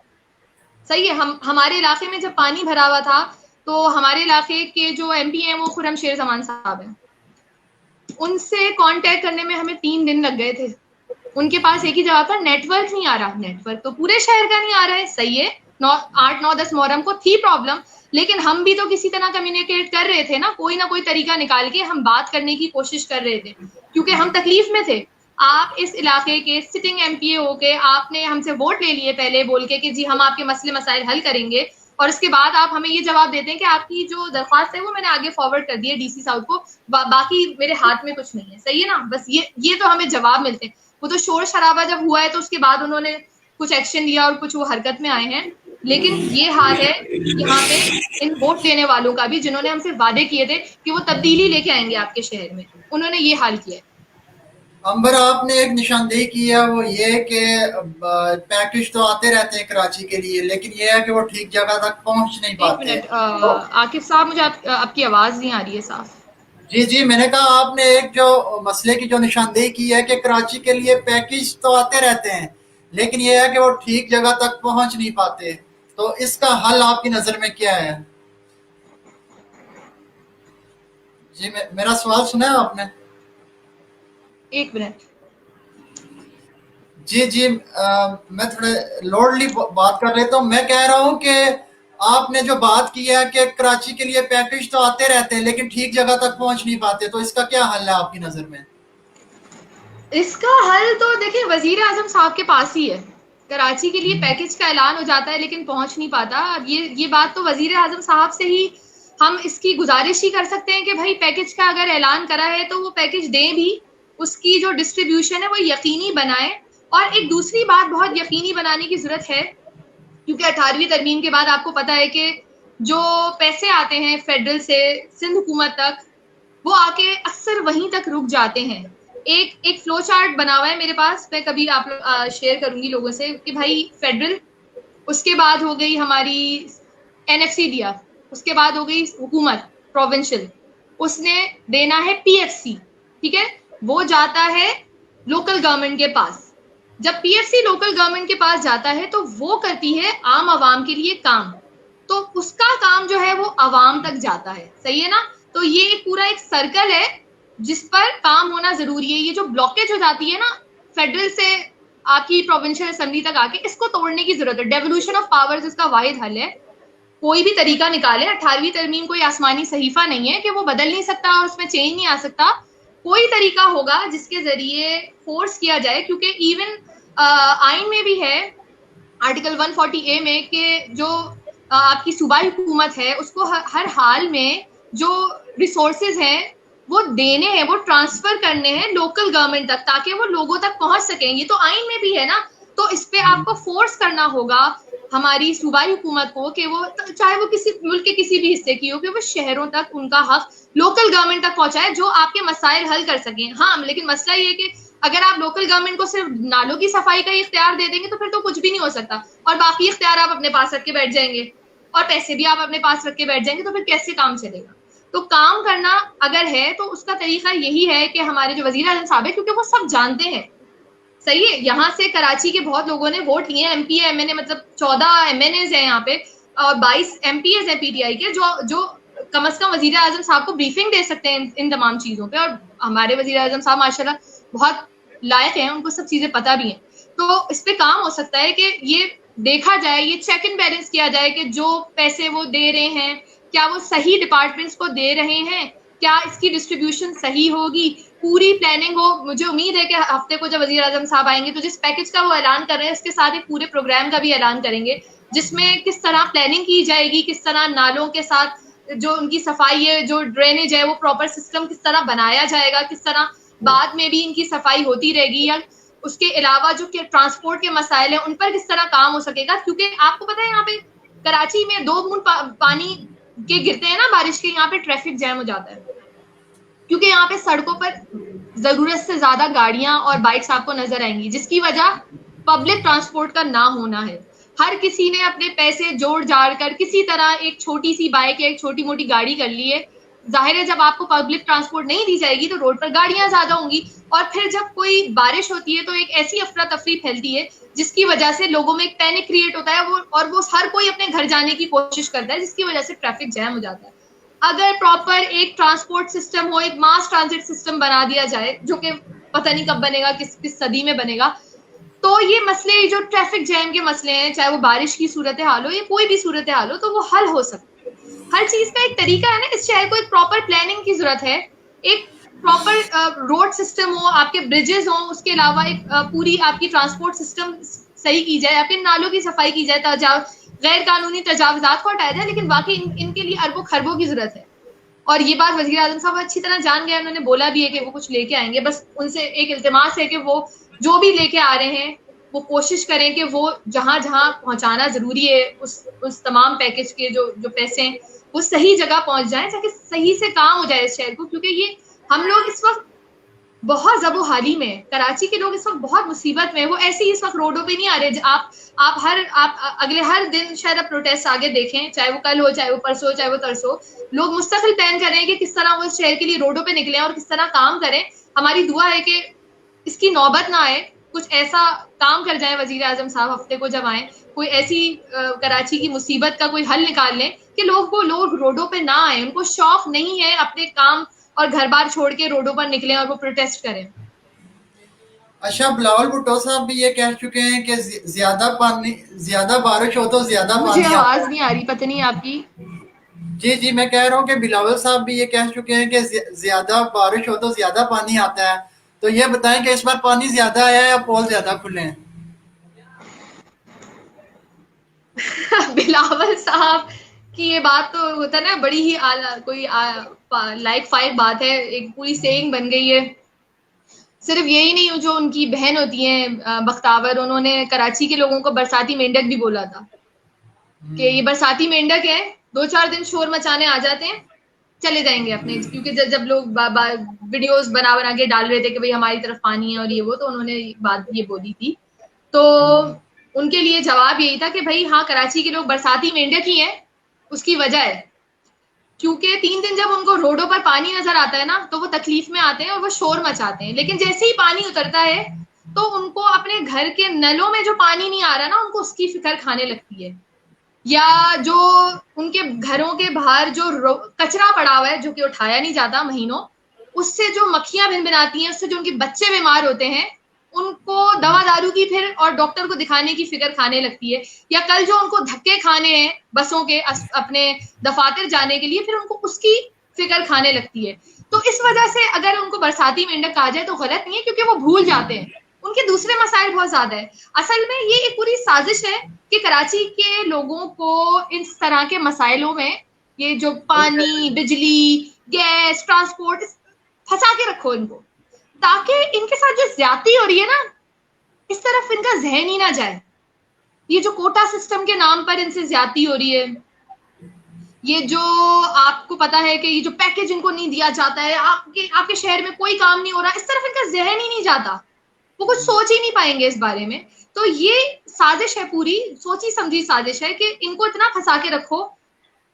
सही है। हमारे इलाके में जब पानी भरा हुआ था, तो हमारे इलाके के जो एमपी हैं वो खुर्रम शेर जमान साहब हैं, उनसे कांटेक्ट करने में हमें 3 दिन लग गए थे। उनके पास एक ही जगह पर नेटवर्क नहीं आ रहा, नेटवर्क तो पूरे शहर का नहीं आ रहा है, सही है। 8, 9, 10 मुहर्रम को थी प्रॉब्लम, लेकिन हम भी तो किसी तरह कम्युनिकेट कर रहे थे ना कोई तरीका निकाल के हम बात करने की कोशिश कर रहे थे, क्योंकि हम तकलीफ में थे। आप इस इलाके के सिटिंग एमपीए होके आपने हमसे वोट ले लिए पहले बोल के कि जी हम आपके मसले मसाइल हल करेंगे, और उसके बाद आप हमें ये जवाब देते हैं कि आपकी जो दरख्वास्त है वो मैंने आगे फॉरवर्ड कर दी है डीसी साउथ को, बाकी मेरे हाथ में कुछ नहीं है, सही है ना। बस ये तो हमें जवाब मिलते हैं। वो तो शोर शराबा जब हुआ है तो उसके बाद उन्होंने कुछ एक्शन लिया और कुछ वो हरकत में आए हैं, लेकिन ये हाल है यहाँ पे इन वोट देने वालों का भी, जिन्होंने हमसे वादे किए थे कि वो तब्दीली लेके आएंगे आपके शहर में, उन्होंने ये हाल किया है। अंबर, आपने एक निशानदेही की है, वो ये कि पैकेज तो आते रहते हैं कराची के लिए, लेकिन ये है कि वो ठीक जगह तक पहुंच नहीं पाते। एक मिनट आकिब साहब, मुझे आपकी आवाज नहीं आ रही है साफ। जी मैंने कहा आपने एक जो मसले की जो निशानदेही की है कि कराची के लिए पैकेज तो आते रहते हैं, लेकिन ये है कि वो ठीक जगह तक पहुंच नहीं पाते, तो इसका हल आपकी नजर में क्या है? जी मेरा सवाल सुना है आपने? एक मिनट। जी मैं थोड़े लोडली बात कर लेता हूँ। मैं कह रहा हूँ कि आपने जो बात की है कि कराची के लिए पैकेज तो आते रहते हैं लेकिन ठीक जगह तक पहुंच नहीं पाते, तो इसका क्या हल है आपकी नजर में? इसका हल तो देखिए वजीर आजम साहब के पास ही है। कराची के लिए पैकेज का ऐलान हो जाता है लेकिन पहुंच नहीं पाता। अब ये बात तो वजीर आजम साहब से ही हम इसकी गुजारिश ही कर सकते हैं कि भाई पैकेज का अगर ऐलान करा है तो वो पैकेज दें भी, उसकी जो डिस्ट्रीब्यूशन है वो यकीनी बनाए। और एक दूसरी बात बहुत यकीनी बनाने की जरूरत है, क्योंकि 18वीं तरमीम के बाद आपको पता है कि जो पैसे आते हैं फेडरल से सिंध हुकूमत तक, वो आके अक्सर वहीं तक रुक जाते हैं। एक फ्लो चार्ट बना हुआ है मेरे पास, मैं कभी आप लोग शेयर करूंगी लोगों से कि भाई फेडरल, उसके बाद हो गई हमारी NFCDF, उसके बाद हो गई हुकूमत प्रोविंशियल, उसने देना है PFC, ठीक है, वो जाता है लोकल गवर्नमेंट के पास। जब PFC लोकल गवर्नमेंट के पास जाता है तो वो करती है आम आवाम के लिए काम, तो उसका काम जो है वो आवाम तक जाता है, सही है ना। तो ये एक पूरा एक सर्कल है जिस पर काम होना जरूरी है। ये जो ब्लॉकेज हो जाती है ना फेडरल से आपकी प्रोविंशियल असेंबली तक आके, इसको तोड़ने की जरूरत है। डेवोल्यूशन ऑफ पावर्स इसका वाहिद हल है। कोई भी तरीका निकाले, 18वीं तरमीम कोई आसमानी सहीफा नहीं है कि वो बदल नहीं सकता और उसमें चेंज नहीं आ सकता। कोई तरीका होगा जिसके जरिए फोर्स किया जाए, क्योंकि इवन आइन में भी है आर्टिकल 140A में कि जो आपकी सूबाई हुकूमत है उसको हर हाल में जो रिसोर्सेज हैं वो देने हैं, वो ट्रांसफर करने हैं लोकल गवर्नमेंट तक, ताकि वो लोगों तक पहुंच सकें। ये तो आइन में भी है ना। तो इस पे आपको फोर्स करना होगा हमारी सूबाई हुकूमत को कि वो, चाहे वो किसी मुल्क के किसी भी हिस्से की हो, कि वो शहरों तक उनका हक लोकल गवर्नमेंट तक पहुंचाए जो आपके मसाइल हल कर सकें। हाँ, लेकिन मसला ये कि अगर आप लोकल गवर्नमेंट को सिर्फ नालों की सफाई का इख्तियार दे देंगे तो फिर तो कुछ भी नहीं हो सकता, और बाकी इख्तियार आप अपने पास रख के बैठ जाएंगे और पैसे भी आप अपने पास रख के बैठ जाएंगे, तो फिर कैसे काम चलेगा। तो काम करना अगर है तो उसका तरीका यही है कि हमारे जो वजीर आजम साहब है, क्योंकि वो सब जानते हैं, सही है, यहाँ से कराची के बहुत लोगों ने वोट लिए, MP MNA, मतलब 14 MNAs हैं यहाँ पे और 22 MPs हैं PTI के, जो कम से कम वजीर आजम साहब को ब्रीफिंग दे सकते हैं इन तमाम चीजों पे। और हमारे वजीर आजम साहब माशाल्लाह बहुत लायक हैं, उनको सब चीजें पता भी हैं। तो इस पे काम हो सकता है कि ये देखा जाए, ये चेक एंड बैलेंस किया जाए कि जो पैसे वो दे रहे हैं क्या वो सही डिपार्टमेंट्स को दे रहे हैं, क्या इसकी डिस्ट्रीब्यूशन सही होगी, पूरी प्लानिंग हो। मुझे उम्मीद है कि हफ्ते को जब वजीर आजम साहब आएंगे तो जिस पैकेज का वो ऐलान कर रहे हैं इसके साथ एक पूरे प्रोग्राम का भी ऐलान करेंगे, जिसमें किस तरह प्लानिंग की जाएगी, किस तरह नालों के साथ जो उनकी सफाई है, जो ड्रेनेज है, वो प्रॉपर सिस्टम किस तरह बनाया जाएगा, किस तरह बाद में भी इनकी सफाई होती रहेगी, या उसके अलावा जो ट्रांसपोर्ट के मसाइल हैं उन पर किस तरह काम हो सकेगा। क्योंकि आपको पता है यहाँ पे कराची में 2 बूंद पानी के गिरते हैं ना बारिश के, यहाँ पे ट्रैफिक जैम हो जाता है, क्योंकि यहाँ पे सड़कों पर जरूरत से ज्यादा गाड़ियां और बाइक्स आपको नजर आएंगी, जिसकी वजह पब्लिक ट्रांसपोर्ट का ना होना है। हर किसी ने अपने पैसे जोड़ जाड़ कर किसी तरह एक छोटी सी बाइक या एक छोटी मोटी गाड़ी कर ली है। जाहिर है जब आपको पब्लिक ट्रांसपोर्ट नहीं दी जाएगी तो रोड पर गाड़ियां ज्यादा होंगी, और फिर जब कोई बारिश होती है तो एक ऐसी अफरा तफरी फैलती है जिसकी वजह से लोगों में एक पैनिक क्रिएट होता है, वो हर कोई अपने घर जाने की कोशिश करता है, जिसकी वजह से ट्रैफिक जैम हो जाता है। अगर प्रॉपर एक ट्रांसपोर्ट सिस्टम हो, एक मास ट्रांजिट सिस्टम बना दिया जाए, जो कि पता नहीं कब बनेगा, किस सदी में बनेगा, तो ये मसले, जो ट्रैफिक जैम के मसले हैं, चाहे वो बारिश की सूरत हाल हो या कोई भी सूरत हाल हो, तो वो हल हो सकता है। हर चीज का एक तरीका है ना। इस शहर को एक प्रॉपर प्लानिंग की जरूरत है, एक प्रॉपर रोड सिस्टम हो, आपके ब्रिजेस हो, उसके अलावा एक पूरी आपकी ट्रांसपोर्ट सिस्टम सही की जाए, आपके नालों की सफाई की जाए, गैर कानूनी तजावजात को हटाया जाए। लेकिन वाकई इनके लिए अरबों खरबों की जरूरत है, और ये बात वजीर आजम साहब अच्छी तरह जान गए। उन्होंने बोला भी है कि वो कुछ लेके आएंगे। बस उनसे एक इल्तिमास है कि वो जो भी लेके आ रहे हैं वो कोशिश करें कि वो जहां जहां पहुंचाना जरूरी है उस तमाम पैकेज के जो पैसे हैं वो सही जगह पहुंच जाए, ताकि सही से काम हो जाए इस शहर को। क्योंकि ये हम लोग इस वक्त बहुत जबोहाली में, कराची के लोग इस वक्त बहुत मुसीबत में, वो ऐसे ही इस वक्त रोडों पे नहीं आ रहे। आप अगले हर दिन शायद आप प्रोटेस्ट आगे देखें, चाहे वो कल हो, चाहे वो परसों, चाहे वो तरसों, लोग मुस्तकिल प्लान कर रहे हैं कि किस तरह वो इस शहर के लिए रोडों पे निकले और किस तरह काम करें। हमारी दुआ है कि इसकी नौबत ना आए, कुछ ऐसा काम कर जाए वजीर आजम साहब हफ्ते को जब आए, कोई ऐसी कराची की मुसीबत का कोई हल निकाल लें कि लोग रोडों पे ना आए। उनको शौक नहीं है अपने काम और घर बार छोड़ के रोडों पर निकले और वो प्रोटेस्ट करें। अच्छा, बिलावल भुट्टो साहब भी ये कह चुके हैं कि ज्यादा बारिश हो तो ज्यादा मुझे पानी आता आवाज है। नहीं आ रही, पता नहीं आपकी। जी जी, मैं कह रहा हूँ कि बिलावल साहब भी ये कह चुके हैं कि ज्यादा बारिश हो तो ज्यादा पानी आता है। तो ये बताएं कि इस बार पानी ज्यादा आया है या पोल ज्यादा खुले हैं? बिलावल साहब की ये बात तो होता है ना, बड़ी ही कोई लाइक फाइव बात है, एक पूरी सेइंग बन गई है। सिर्फ यही नहीं, जो उनकी बहन होती है बख्तावर, उन्होंने कराची के लोगों को बरसाती मेंढक भी बोला था कि ये बरसाती मेंढक है, 2-4 दिन शोर मचाने आ जाते हैं, चले जाएंगे अपने। क्योंकि जब लोग वीडियोस बना बना के डाल रहे थे कि भाई हमारी तरफ पानी है और ये वो, तो उन्होंने बात ये बोली थी। तो उनके लिए जवाब यही था कि भाई हाँ, कराची के लोग बरसाती मेंढक ही हैं, उसकी वजह है क्योंकि 3 दिन जब उनको रोडों पर पानी नजर आता है ना, तो वो तकलीफ में आते हैं और वो शोर मचाते हैं। लेकिन जैसे ही पानी उतरता है तो उनको अपने घर के नलों में जो पानी नहीं आ रहा ना, उनको उसकी फिक्र खाने लगती है। या जो उनके घरों के बाहर जो कचरा पड़ा हुआ है, जो कि उठाया नहीं जाता महीनों, उससे जो मक्खियां भिनभिनाती हैं, उससे जो उनके बच्चे बीमार होते हैं, उनको दवा दारू की फिर और डॉक्टर को दिखाने की फिक्र खाने लगती है। या कल जो उनको धक्के खाने हैं बसों के अपने दफातर जाने के लिए, फिर उनको उसकी फिक्र खाने लगती है। तो इस वजह से अगर उनको बरसाती मेंढक कहा जाए तो गलत नहीं है, क्योंकि वो भूल जाते हैं, उनके दूसरे मसाइल बहुत ज्यादा है। असल में ये एक पूरी साजिश है कि कराची के लोगों को इस तरह के मसाइलों में, ये जो पानी, बिजली, गैस, ट्रांसपोर्ट, फंसा के रखो इनको, ताकि इनके साथ जो ज्यादती हो रही है ना, इस तरफ इनका जहन ही ना जाए। ये जो कोटा सिस्टम के नाम पर इनसे ज्यादती हो रही है, ये जो आपको पता है कि ये जो पैकेज इनको नहीं दिया जाता है, आपके शहर में कोई काम नहीं हो रहा, इस तरफ इनका जहन ही नहीं जाता, वो कुछ सोच ही नहीं पाएंगे इस बारे में। तो ये साजिश है, पूरी सोची समझी साजिश है कि इनको इतना फंसा के रखो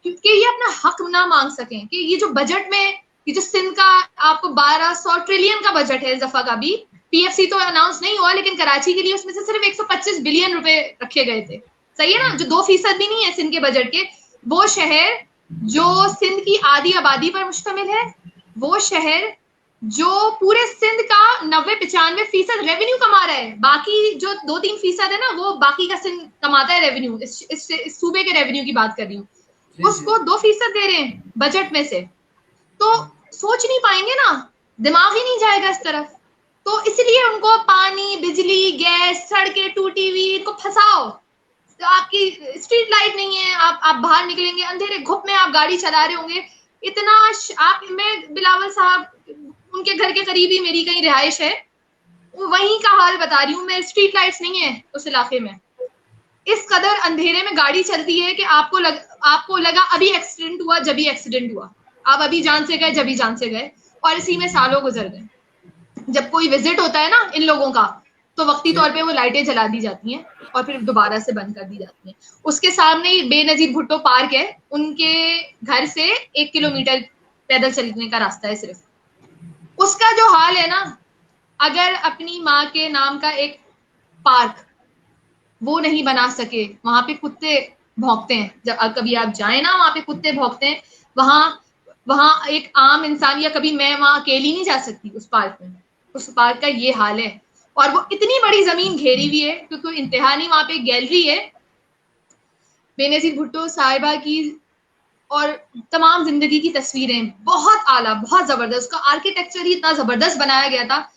कि ये अपना हक ना मांग सकें। कि ये जो बजट में, ये जो सिंध का आपको 1200 ट्रिलियन का बजट है इस दफा का भी, पीएफसी तो अनाउंस नहीं हुआ, लेकिन कराची के लिए उसमें से सिर्फ 125 बिलियन रुपए रखे गए थे, सही है ना, जो 2% भी नहीं है सिंध के बजट के। वो शहर जो सिंध की आधी आबादी पर मुश्तमिल है, वो शहर जो पूरे सिंध का 90-95% रेवेन्यू कमा रहा है, बाकी जो 2-3% है ना, वो बाकी का सिंध कमाता है रेवेन्यू, इस सूबे के रेवेन्यू की बात कर रही हूँ, उसको 2% दे रहे हैं बजट में से। तो सोच नहीं पाएंगे ना, दिमाग ही नहीं जाएगा इस तरफ। तो इसलिए उनको पानी, बिजली, गैस, सड़कें टूटी हुई, इनको फंसाओ। तो आपकी स्ट्रीट लाइट नहीं है, आप बाहर निकलेंगे अंधेरे घुप में, आप गाड़ी चला रहे होंगे, इतना मैं बिलावल साहब, उनके घर के करीब ही मेरी कहीं रिहाइश है, वहीं का हाल बता रही हूँ मैं। स्ट्रीट लाइट्स नहीं है उस इलाके में, इस कदर अंधेरे में गाड़ी चलती है कि आपको लगा अभी एक्सीडेंट हुआ, जब भी एक्सीडेंट हुआ, आप अभी जान से गए, जब भी जान से गए, और इसी में सालों गुजर गए। जब कोई विजिट होता है ना इन लोगों का, तो वक्ती तौर पे वो लाइटें जला दी जाती हैं और फिर दोबारा से बंद कर दी जाती हैं। उसके सामने ही बेनजीर भुट्टो पार्क है, उनके घर से 1 किलोमीटर पैदल चलने का रास्ता है सिर्फ। उसका जो हाल है ना, अगर अपनी माँ के नाम का एक पार्क वो नहीं बना सके, वहां पे कुत्ते भौंकते हैं, जब कभी आप जाए ना, वहां पे कुत्ते भौंकते हैं, वहां एक आम इंसान, या कभी मैं वहां अकेली नहीं जा सकती उस पार्क में, उस पार्क का ये हाल है। और वो इतनी बड़ी जमीन घेरी हुई है, क्योंकि इंतहा नहीं, वहां पे गैलरी है बेनजीर भुट्टो साहिबा की, और तमाम जिंदगी की तस्वीरें, बहुत आला, बहुत जबरदस्त, उसका आर्किटेक्चर ही इतना जबरदस्त बनाया गया था।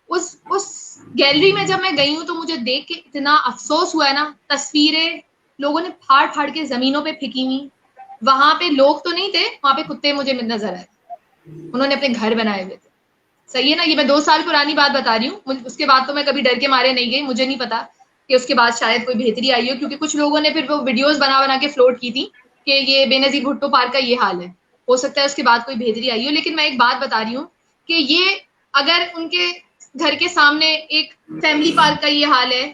उस गैलरी में जब मैं गई हूँ तो मुझे देख के इतना अफसोस हुआ है ना, तस्वीरें लोगों ने फाड़ फाड़ के जमीनों पे फेंकी हुई, वहां पे लोग तो नहीं थे, वहां पे कुत्ते मुझे नजर आए, उन्होंने अपने घर बनाए हुए थे, सही है ना। ये मैं 2 साल पुरानी बात बता रही हूँ, उसके बाद तो मैं कभी डर के मारे नहीं गई, मुझे नहीं पता कि उसके बाद शायद कोई बेहतरी आई हो, क्योंकि कुछ लोगों ने फिर वो वीडियोस बना बना के फ्लोट की थी कि ये बेनजीर भुट्टो पार्क का ये हाल है, हो सकता है उसके बाद कोई बेहतरी आई हो। लेकिन मैं एक बात बता रही हूँ कि ये अगर उनके घर के सामने एक फैमिली पार्क का ये हाल है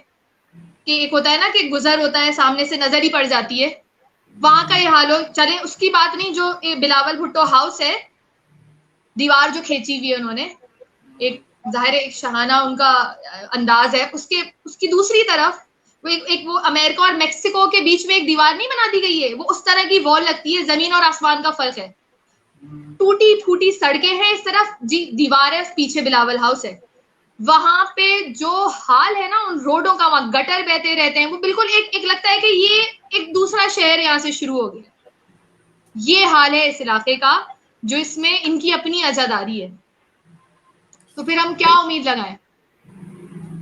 कि एक होता है ना कि गुजर होता है, सामने से नजर ही पड़ जाती है, वहां का ये हाल हो, चले उसकी बात नहीं, जो बिलावल भुट्टो हाउस है, दीवार जो खींची हुई है उन्होंने, एक जाहिर एक शहाना उनका अंदाज है, उसकी दूसरी तरफ वो अमेरिका और मेक्सिको के बीच में एक दीवार नहीं बना दी गई है, वो उस तरह की वॉल लगती है, जमीन और आसमान का फर्क है, टूटी फूटी सड़कें हैं इस तरफ, दीवार है, पीछे बिलावल हाउस है। वहां पे जो हाल है ना उन रोडों का, वहां गटर बहते रहते हैं, वो बिल्कुल एक लगता है कि ये एक दूसरा शहर यहाँ से शुरू हो गया। ये हाल है इस इलाके का, जो इसमें इनकी अपनी अजादारी है। तो फिर हम क्या उम्मीद लगाएं?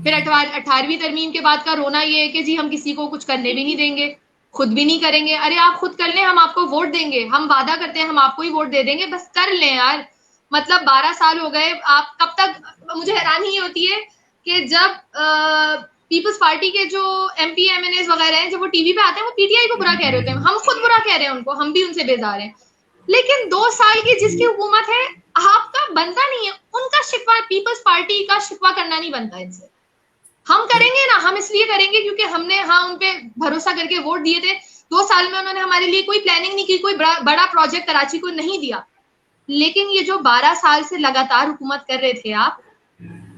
फिर 18वीं तरमीम के बाद का रोना ये है कि जी हम किसी को कुछ करने भी नहीं देंगे, खुद भी नहीं करेंगे। अरे आप खुद कर लें, हम आपको वोट देंगे, हम वादा करते हैं हम आपको ही वोट दे देंगे, बस कर लें यार। मतलब 12 साल हो गए, आप कब तक। मुझे हैरानी ये होती है कि जब पीपल्स पार्टी के जो एमपी एमएनएस वगैरह हैं, जब वो टीवी पे आते हैं, वो पीटीआई को बुरा कह रहे होते हैं, हम खुद बुरा कह रहे हैं उनको, हम भी उनसे बेजार हैं। लेकिन 2 साल की जिसकी हुकूमत है, आपका बनता नहीं है उनका शिकवा, पीपल्स पार्टी का शिकवा करना नहीं बनता इनसे। हम करेंगे ना, हम इसलिए करेंगे क्योंकि हमने उन पे भरोसा करके वोट दिए थे। 2 साल में उन्होंने हमारे लिए कोई प्लानिंग नहीं की, कोई बड़ा प्रोजेक्ट कराची को नहीं दिया। लेकिन ये जो 12 साल से लगातार हुकूमत कर रहे थे आप,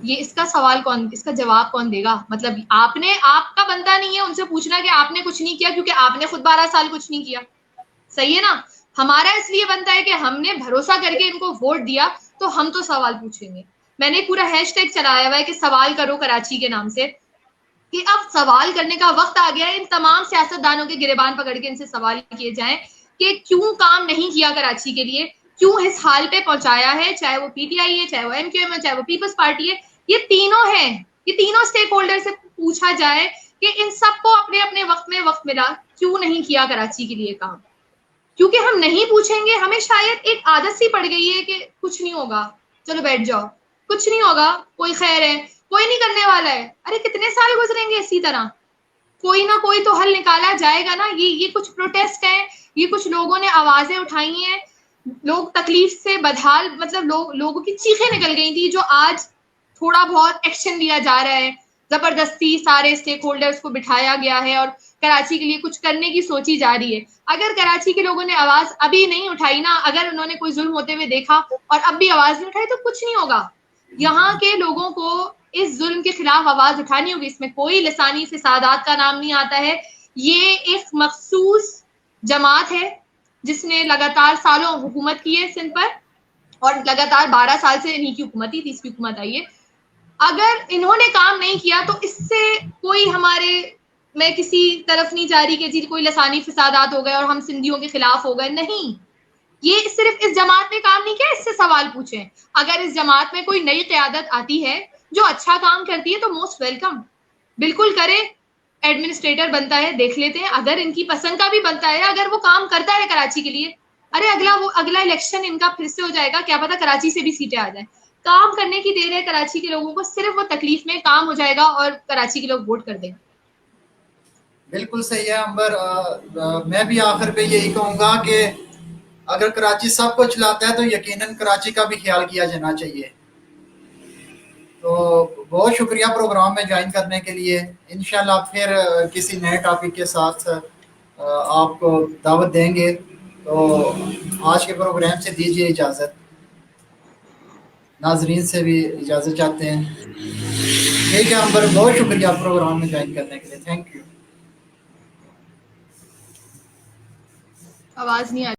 ये इसका जवाब कौन देगा? मतलब आपका बनता नहीं है उनसे पूछना कि आपने कुछ नहीं किया, क्योंकि आपने खुद 12 साल कुछ नहीं किया। सही है ना? हमारा इसलिए बनता है कि हमने भरोसा करके इनको वोट दिया, तो हम तो सवाल पूछेंगे। मैंने पूरा हैशटैग चलाया हुआ है कि सवाल करो कराची के नाम से, कि अब सवाल करने का वक्त आ गया है। इन तमाम सियासतदानों के गिरेबान पकड़ के इनसे सवाल किए जाएं कि क्यों काम नहीं किया कराची के लिए, क्यों इस हाल पे पहुंचाया है, चाहे वो पीटीआई है, चाहे वो एमक्यूएम है, चाहे वो पीपल्स पार्टी है, ये तीनों हैं। ये तीनों स्टेक होल्डर से पूछा जाए कि इन सबको अपने अपने वक्त में वक्त मिला, क्यों नहीं किया कराची के लिए काम। क्योंकि हम नहीं पूछेंगे, हमें शायद एक आदत सी पड़ गई है कि कुछ नहीं होगा, चलो बैठ जाओ, कुछ नहीं होगा, कोई खैर है, कोई नहीं करने वाला है। अरे कितने साल गुजरेंगे इसी तरह? कोई ना कोई तो हल निकाला जाएगा ना। ये कुछ प्रोटेस्ट है, ये कुछ लोगों ने आवाजें उठाई हैं, लोग तकलीफ से बदहाल, मतलब लोगों की चीखें निकल गई थी, जो आज थोड़ा बहुत एक्शन लिया जा रहा है। जबरदस्ती सारे स्टेक होल्डर्स को बिठाया गया है और कराची के लिए कुछ करने की सोची जा रही है। अगर कराची के लोगों ने आवाज अभी नहीं उठाई ना, अगर उन्होंने कोई जुल्म होते हुए देखा और अब भी आवाज नहीं उठाई, तो कुछ नहीं होगा। यहाँ के लोगों को इस जुल्म के खिलाफ आवाज उठानी होगी। इसमें कोई लिसानी फसादात का नाम नहीं आता है। ये एक मखसूस जमात है जिसने लगातार सालों हुकूमत की है सिंध पर, और लगातार 12 साल से इन्हीं की हुकूमत ही, 30 की हुकूमत आई है। अगर इन्होंने काम नहीं किया तो इससे कोई मैं किसी तरफ नहीं जा रही कि जी कोई लसानी फसादात हो गए और हम सिंधियों के खिलाफ हो गए, नहीं। ये सिर्फ इस जमात ने काम नहीं किया, इससे सवाल पूछें। अगर इस जमात में कोई नई क़यादत आती है जो अच्छा काम करती है तो मोस्ट वेलकम, बिल्कुल करे। एडमिनिस्ट्रेटर बनता है, देख लेते हैं, अगर इनकी पसंद का भी बनता है, अगर वो काम करता है कराची के लिए, अरे अगला इलेक्शन इनका फिर से हो जाएगा, क्या पता कराची से भी सीटें आ जाए। काम करने की देर है कराची के लोगों को, सिर्फ वो तकलीफ में काम हो जाएगा और कराची के लोग वोट कर देंगे। बिल्कुल सही है अंबर। मैं भी आखिर पे यही कहूँगा कि अगर कराची सब कुछ चलाता है तो यकीनन कराची का भी ख्याल किया जाना चाहिए। तो बहुत शुक्रिया प्रोग्राम में ज्वाइन करने के लिए। इंशाल्लाह फिर किसी नए टॉपिक के साथ आपको दावत देंगे। तो आज के प्रोग्राम से दीजिए इजाज़त, नाजरीन से भी इजाज़त चाहते हैं। ठीक है अंबर, बहुत शुक्रिया प्रोग्राम में ज्वाइन करने के लिए। Thank you. आवाज नहीं आ